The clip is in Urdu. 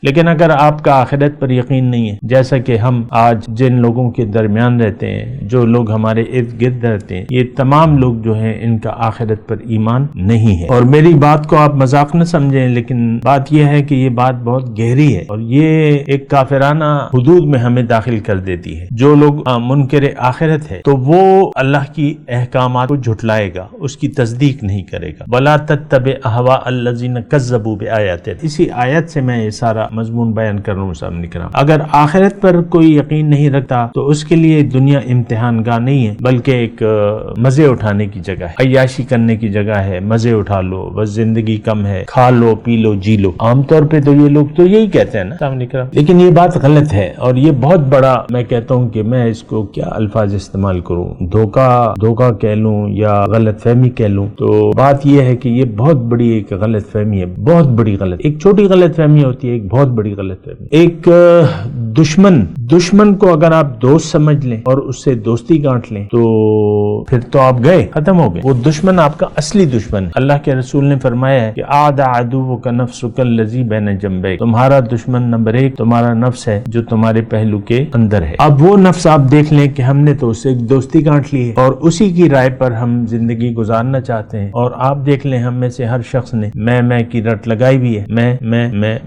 لیکن اگر آپ کا آخرت پر یقین نہیں ہے، جیسا کہ ہم آج جن لوگوں کے درمیان رہتے ہیں، جو لوگ ہمارے ارد گرد رہتے ہیں، یہ تمام لوگ جو ہیں ان کا آخرت پر ایمان نہیں ہے۔ اور میری بات کو آپ مذاق نہ سمجھیں، لیکن بات یہ ہے کہ یہ بات بہت گہری ہے اور یہ ایک کافرانہ حدود میں ہمیں داخل کر دیتی ہے۔ جو لوگ منکر آخرت ہے تو وہ اللہ کی احکامات کو جھٹلائے گا، اس کی تصدیق نہیں کرے گا۔ وَلَا تَتَّبِعْ أَهْوَاءَ الَّذِينَ كَذَّبُوا بِآيَاتِنَا، اسی آیت سے میں یہ سارا مضمون بیان کر رہا ہوں سامنے کرام۔ اگر آخرت پر کوئی یقین نہیں رکھتا تو اس کے لیے دنیا امتحان گاہ نہیں ہے، بلکہ ایک مزے اٹھانے کی جگہ ہے، عیاشی کرنے کی جگہ ہے، مزے اٹھا لو، بس زندگی کم ہے، کھا لو پی لو جی لو۔ عام طور پہ تو یہ لوگ تو یہی کہتے ہیں نا سامنے کرام، لیکن یہ بات غلط ہے اور یہ بہت بڑا، میں کہتا ہوں کہ میں اس کو کیا الفاظ استعمال کروں، دھوکہ کہہ لوں یا غلط فہمی کہہ لوں، تو بات یہ ہے کہ یہ بہت بڑی ایک غلط فہمی ہے، بہت بڑی غلط، ایک چھوٹی غلط فہمی ہوتی ہے، ایک بہت بڑی غلط فہمی۔ ایک دشمن کو اگر آپ دوست سمجھ لیں اور اس سے دوستی گانٹ لیں تو پھر تو آپ گئے، ختم ہو گئے، وہ دشمن آپ کا اصلی دشمن ہے۔ اللہ کے رسول نے فرمایا ہے کہ اعدى عدوك نفسك الذي بين جنبيك، تمہارا دشمن نمبر 1 تمہارا نفس ہے جو تمہارے پہلو کے اندر ہے۔ اب وہ نفس آپ دیکھ لیں کہ ہم نے تو اس سے دوستی گانٹ لی ہے اور اسی کی رائے پر ہم زندگی گزارنا چاہتے ہیں، اور آپ دیکھ لیں ہم میں سے ہر شخص نے میں کی رٹ لگائی بھی ہے، میں